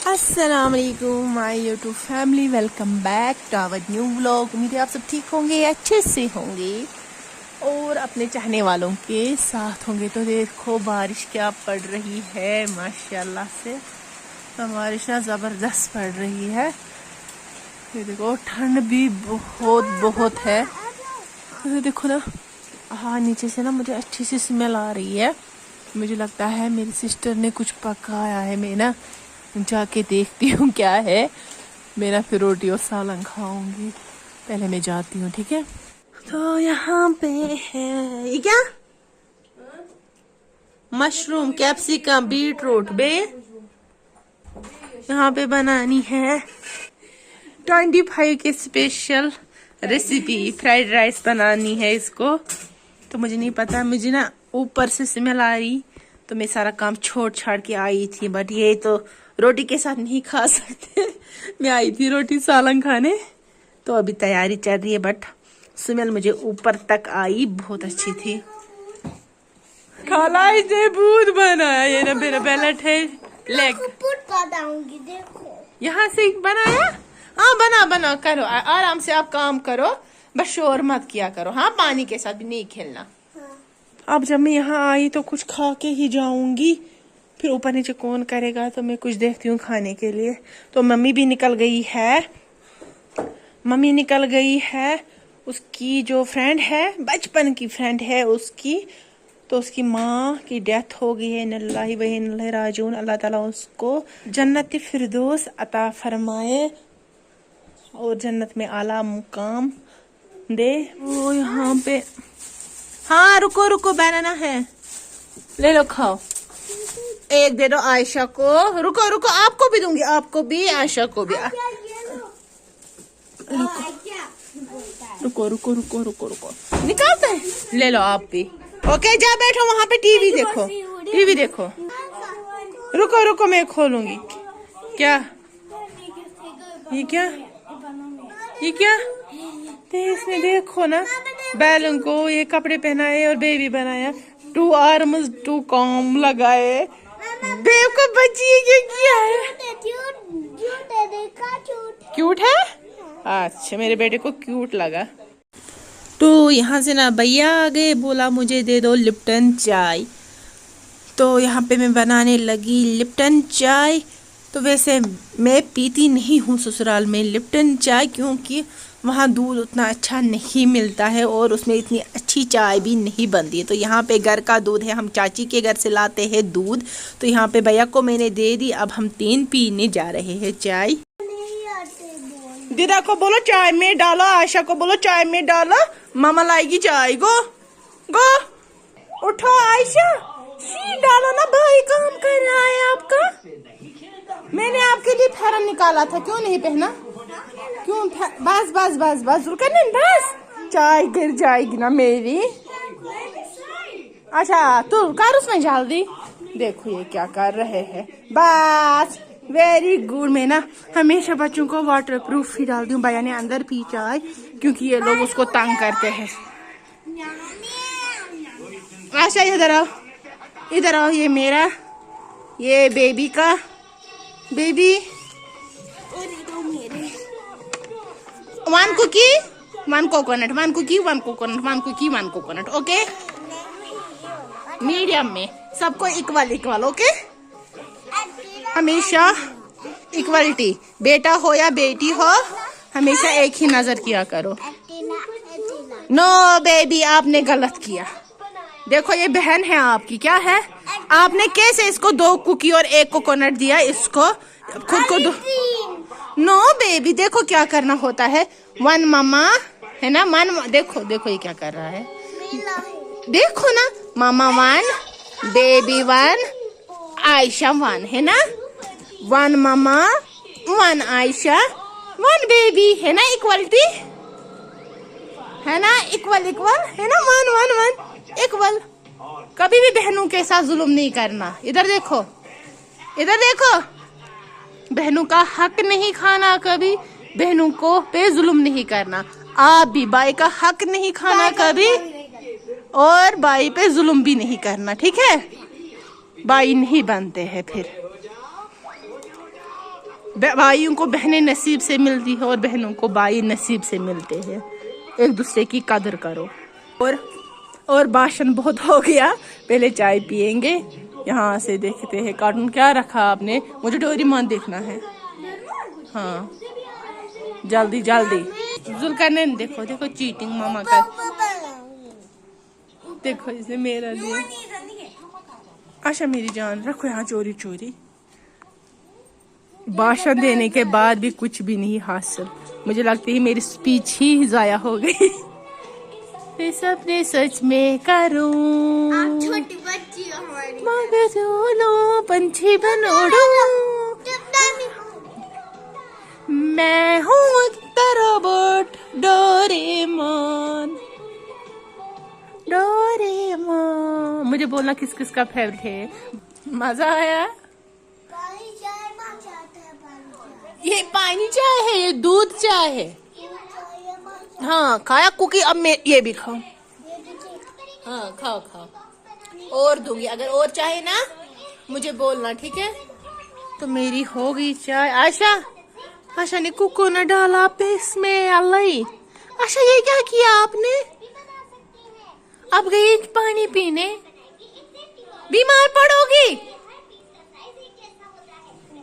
अस्सलाम वालेकुम my YouTube family, welcome back to our new vlog. उम्मीद है आप सब ठीक होंगे, अच्छे से होंगे और अपने चाहने वालों के साथ होंगे। तो देखो बारिश क्या पड़ रही है, माशाल्लाह से बारिश ना ज़बरदस्त पड़ रही है। ये देखो ठंड भी बहुत है। तो देखो ना, हाँ नीचे से ना मुझे अच्छी सी स्मेल आ रही है। मुझे लगता है मेरी सिस्टर ने कुछ पकाया है। मैं ना जाके देखती हूँ क्या है। मैं ना फिर रोटी और सालन खाऊंगी। पहले मैं जाती हूँ, ठीक है। तो यहाँ पे है ये क्या, मशरूम, कैप्सिकम, बीट रूट बे यहाँ पे बनानी है 25 की स्पेशल रेसिपी। फ्राइड राइस बनानी है इसको। तो मुझे नहीं पता, मुझे ना ऊपर से स्मेल आ रही तो मैं सारा काम छोड़ छाड़ के आई थी। बट ये तो रोटी के साथ नहीं खा सकते। मैं आई थी रोटी सालन खाने। तो अभी तैयारी चल रही है बट स्मेल मुझे ऊपर तक आई, बहुत अच्छी थी। खाला इसने भूत बनाया। ये ना मेरा बैलेट है लेग। देखो यहाँ से बनाया। हाँ बना करो आराम से, आप काम करो बस शोर मत किया करो। हाँ पानी के साथ भी नहीं खेलना। अब जब मैं यहाँ आई तो कुछ खा के ही जाऊंगी, फिर ऊपर नीचे कौन करेगा। तो मैं कुछ देखती हूँ खाने के लिए। तो मम्मी भी निकल गई है। उसकी जो फ्रेंड है, बचपन की फ्रेंड है उसकी, तो उसकी माँ की डेथ हो गई है। इन्नलिल्लाहि व इन्ना इलैहि राजिऊन। अल्लाह ताला उसको जन्नत फिरदौस अता फरमाए और जन्नत में आला मुकाम दे। वो यहाँ पे, हाँ रुको बनाना है, ले लो खाओ। एक दे दो आयशा को। रुको आपको भी दूंगी, आपको भी, आयशा को भी। रुको निकालते हैं, ले लो आप भी। ओके जा बैठो वहां पे, टीवी देखो। रुको मैं खोलूंगी। क्या ये क्या इसने देखो ना, बैलून को ये कपड़े पहनाए और बेबी बनाया। 2 आर्म्स 2 कॉम लगाए। बेब को बच्ची ये किया है। क्यूट है। अच्छा मेरे बेटे को क्यूट लगा। तो यहाँ से ना भैया आ गए, बोला मुझे दे दो लिप्टन चाय। तो यहाँ पे मैं बनाने लगी लिप्टन चाय। तो वैसे मैं पीती नहीं हूँ ससुराल में लिप्टन चाय, क्योंकि वहाँ दूध उतना अच्छा नहीं मिलता है और उसमें इतनी अच्छी चाय भी नहीं बनती है। तो यहाँ पे घर का दूध है, हम चाची के घर से लाते हैं दूध। तो यहाँ पे भैया को मैंने दे दी। अब हम 3 पीने जा रहे हैं चाय। दीदा को बोलो चाय में डालो, आशा को बोलो चाय में डालो, मामा लाएगी चाय। गो उठो आयशा, डालो ना, भाई काम कर रहा है आपका। मैंने आपके लिए फैरन निकाला था, क्यों नहीं पहना? क्यों? बस रुको ना, बस चाय गिर जाएगी ना मेरी। अच्छा तू कर उसमें जल्दी। देखो ये क्या कर रहे हैं। बस वेरी गुड। मैं ना हमेशा बच्चों को वाटर प्रूफ ही डालती हूँ। भैया ने अंदर पी चाय क्योंकि ये लोग उसको तंग करते हैं। आशा इधर आओ, ये मेरा, ये बेबी का, baby 1 cookie 1 coconut, 1 cookie 1 coconut. Okay medium में, सबको इक्वल। ओके हमेशा इक्वलिटी, बेटा हो या बेटी हो हमेशा एक ही नजर किया करो। नो बेबी आपने गलत किया। देखो ये बहन है आपकी, क्या है, आपने कैसे इसको 2 कुकी और 1 कोकोनट दिया, इसको खुद को 2। नो बेबी देखो क्या करना होता है। 1 मामा है ना, 1 देखो ये क्या कर रहा है। देखो ना, मामा 1, बेबी 1, आयशा 1 है ना। 1 मामा 1 आयशा 1 बेबी है ना, इक्वलिटी है ना, इक्वल है ना, 1 इक्वल। कभी भी बहनों के साथ जुल्म नहीं करना। इधर देखो बहनों का हक नहीं खाना, कभी बहनों को पे जुल्म नहीं करना। आप भी भाई का हक नहीं खाना कभी, और भाई पे जुल्म भी नहीं करना, ठीक है। भाई नहीं बनते हैं फिर। भाइयों को बहनें नसीब से मिलती है और बहनों को भाई नसीब से मिलते हैं। एक दूसरे की कदर करो। और भाषण बहुत हो गया, पहले चाय पियेंगे। यहाँ से देखते हैं कार्टून क्या रखा आपने। मुझे डोरेमोन देखना है। हाँ जल्दी जल्दी। जुल्करनैन देखो देखो चीटिंग मामा का। देखो इसने मेरा दिया। अच्छा मेरी जान रखो यहाँ चोरी चोरी। भाषण देने के बाद भी कुछ भी नहीं हासिल। मुझे लगता है मेरी स्पीच ही जाया हो गई। मैं सपने सच में करूं, आप छोटी बच्ची हो हमारी। मगर दोनों पंछी बनोड़ू। मैं हूँ रोबोट डोरेमोन। डोरेमोन। मुझे बोलना किस किस का फेवरेट है। मजा आया। ये पानी चाय है, ये दूध चाय है। हाँ खाया कुकी। अब मैं ये भी खाऊं। हाँ खाओ खाओ। और दूंगी अगर और चाहे ना मुझे बोलना, ठीक है। तो मेरी हो गई चाय। आशा ने कुको न डाला पे इसमें। अल्लाह आशा ये क्या किया आपने। अब गई पानी पीने। बीमार पड़ोगी।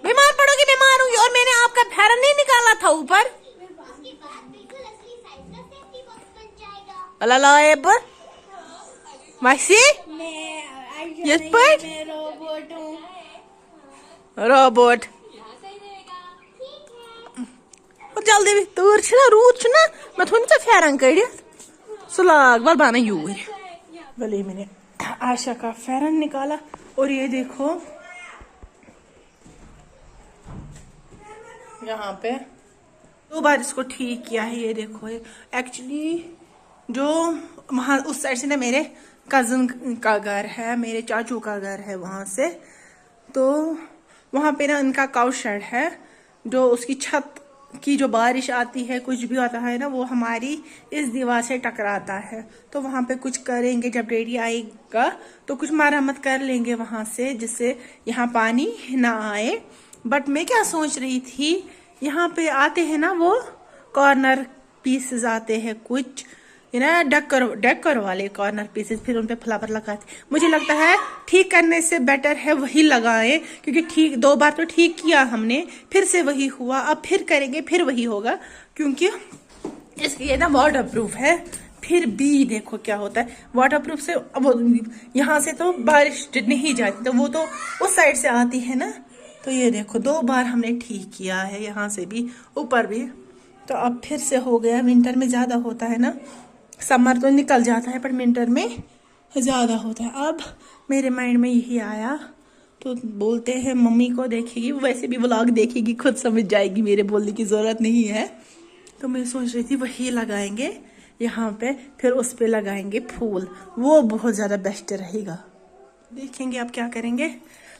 बीमार होंगी। और मैंने आपका फेरन नहीं निकाला था ऊपर। अल्लाह मासी यस पर रोबोट जल्दी भी तूर छना रूद छना मैं थोड़ी सा फेरन कड़ सुलाग बल बना यूर। भले मैंने आशा का फेरन निकाला। और ये देखो यहाँ पे 2 बार इसको ठीक किया है। ये देखो एक्चुअली जो वहाँ उस साइड से ना मेरे कजन का घर है, मेरे चाचू का घर है वहाँ से। तो वहाँ पे ना इनका काउ शेड है, जो उसकी छत की जो बारिश आती है कुछ भी आता है ना वो हमारी इस दीवार से टकराता है। तो वहाँ पे कुछ करेंगे, जब डैडी आएगा तो कुछ मरम्मत कर लेंगे वहाँ से, जिससे यहाँ पानी ना आए। बट मैं क्या सोच रही थी, यहाँ पे आते हैं ना वो कॉर्नर पीसेस आते हैं कुछ ना डेकर वाले कॉर्नर पीसेस, फिर उन पे फ्लावर लगाते। मुझे लगता है ठीक करने से बेटर है वही लगाएं, क्योंकि ठीक 2 बार तो ठीक किया हमने, फिर से वही हुआ। अब फिर करेंगे फिर वही होगा, क्योंकि इसकी ये ना वाटर प्रूफ है। फिर भी देखो क्या होता है, वाटर प्रूफ से वो यहाँ से तो बारिश नहीं जाती, तो वो तो उस साइड से आती है ना। तो ये देखो 2 बार हमने ठीक किया है, यहाँ से भी ऊपर भी। तो अब फिर से हो गया। विंटर में ज्यादा होता है ना, समर तो निकल जाता है पर विंटर में ज्यादा होता है। अब मेरे माइंड में यही आया, तो बोलते हैं मम्मी को देखेगी, वैसे भी व्लॉग देखेगी, खुद समझ जाएगी, मेरे बोलने की जरूरत नहीं है। तो मैं सोच रही थी वही लगाएंगे यहाँ पे, फिर उस पे लगाएंगे फूल, वो बहुत ज्यादा बेस्ट रहेगा। देखेंगे अब क्या करेंगे।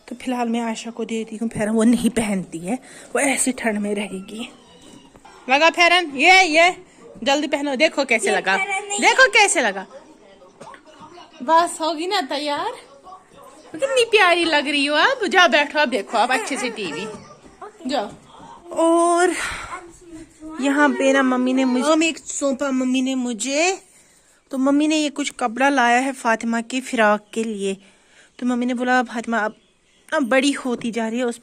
तो फिलहाल मैं आशा को देती हूँ फेरन, वो नहीं पहनती है, वो ऐसी ठंड में रहेगी। लगा फेरन, ये जल्दी पहनो। देखो कैसे लगा, देखो कैसे लगा। बस होगी ना तैयार। कितनी प्यारी लग रही हो आप। जाओ बैठो, अब देखो आप अच्छे से टीवी जाओ। और यहाँ पे ना मम्मी ने मुझे एक सौंपा, मम्मी ने मुझे, तो मम्मी ने ये कुछ कपड़ा लाया है फातिमा की फिराक के लिए। तो मम्मी ने बोला फातिमा अब बड़ी होती जा रही है, उस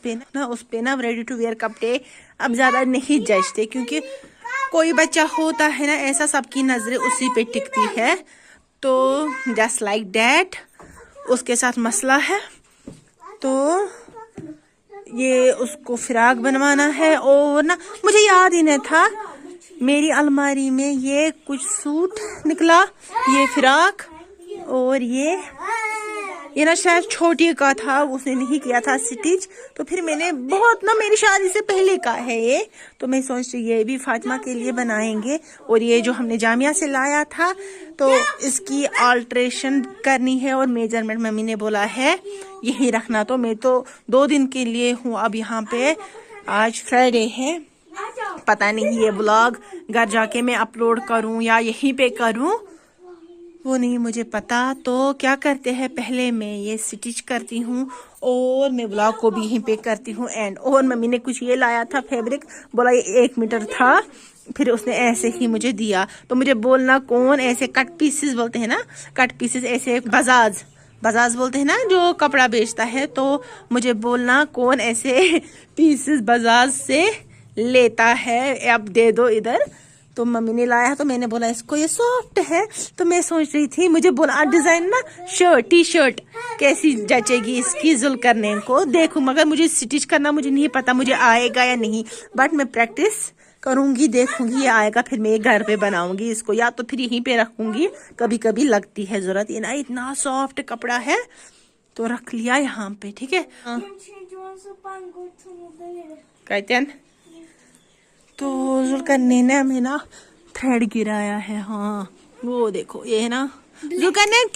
पे ना रेडी टू वेयर कपड़े अब ज्यादा नहीं जचते, क्योंकि कोई बच्चा होता है ना ऐसा, सबकी नजरें उसी पे टिकती है। तो जस्ट लाइक दैट उसके साथ मसला है। तो ये उसको फिराक बनवाना है। और ना मुझे याद ही नहीं था, मेरी अलमारी में ये कुछ सूट निकला, ये फिराक, और ये ना शायद छोटी का था, उसने नहीं किया था स्टिच। तो फिर मैंने बहुत ना, मेरी शादी से पहले का है ये, तो मैं सोच रही ये भी फातिमा के लिए बनाएंगे। और ये जो हमने जामिया से लाया था, तो इसकी अल्ट्रेशन करनी है और मेजरमेंट मम्मी ने बोला है यही रखना। तो मैं तो 2 दिन के लिए हूँ अब यहाँ पे। आज फ्राइडे है, पता नहीं ये व्लॉग घर जाके मैं अपलोड करूँ या यहीं पे करूँ, वो नहीं मुझे पता। तो क्या करते हैं, पहले मैं ये स्टिच करती हूँ और मैं ब्लॉग को भी यहीं पे करती हूँ एंड। और मम्मी ने कुछ ये लाया था फैब्रिक, बोला ये 1 मीटर था, फिर उसने ऐसे ही मुझे दिया। तो मुझे बोलना कौन ऐसे कट पीसेस बोलते हैं ना, कट पीसेस ऐसे बजाज बोलते हैं ना जो कपड़ा बेचता है, तो मुझे बोलना कौन ऐसे पीसेस बजाज से लेता है, अब दे दो इधर। तो मम्मी ने लाया तो मैंने बोला इसको ये सॉफ्ट है, तो मैं सोच रही थी, मुझे बोला डिजाइन ना टी शर्ट कैसी जचेगी इसकी जुल्करनैन को, देखूं। मगर मुझे स्टिच करना मुझे नहीं पता मुझे आएगा या नहीं, बट मैं प्रैक्टिस करूंगी, देखूंगी ये आएगा, फिर मैं घर पे बनाऊंगी इसको, या तो फिर यहीं पे रखूंगी, कभी कभी लगती है जरूरत। ये ना इतना सॉफ्ट कपड़ा है, तो रख लिया यहाँ पे, ठीक है। कहते हैं तो जुल्करनैन ने हमें ना थ्रेड गिराया है। हाँ वो देखो ये है ना जुल्करनैन,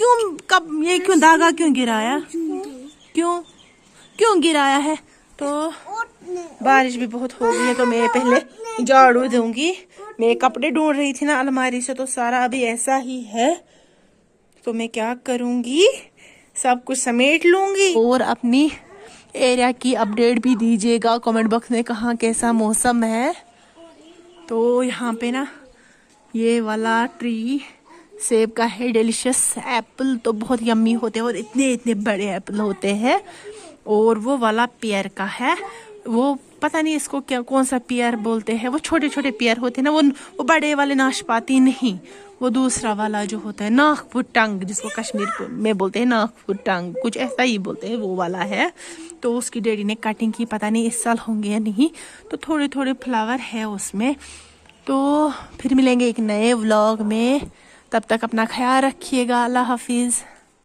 ये क्यों धागा क्यों गिराया, क्यों गिराया है। तो बारिश भी बहुत हो गई है, तो मैं पहले झाड़ू दूंगी। मैं कपड़े ढूंढ रही थी ना अलमारी से, तो सारा अभी ऐसा ही है, तो मैं क्या करूंगी, सब कुछ समेट लूंगी। और अपनी एरिया की अपडेट भी दीजिएगा कमेंट बॉक्स में, कहाँ कैसा मौसम है। तो यहाँ पे ना ये वाला ट्री सेब का है, डिलीशियस एप्पल तो बहुत यम्मी होते हैं और इतने इतने बड़े एप्पल होते हैं। और वो वाला पेयर का है, वो पता नहीं इसको क्या कौन सा पेयर बोलते हैं, वो छोटे छोटे पेयर होते हैं ना, वो बड़े वाले नाशपाती नहीं, वो दूसरा वाला जो होता है नागपुर टंग, जिसको कश्मीर में बोलते हैं नागपुर टंग, कुछ ऐसा ही बोलते हैं, वो वाला है। तो उसकी डैडी ने कटिंग की, पता नहीं इस साल होंगे या नहीं, तो थोड़े थोड़े फ्लावर है उसमें। तो फिर मिलेंगे एक नए व्लॉग में, तब तक अपना ख्याल रखिएगा, अल्लाह हाफिज।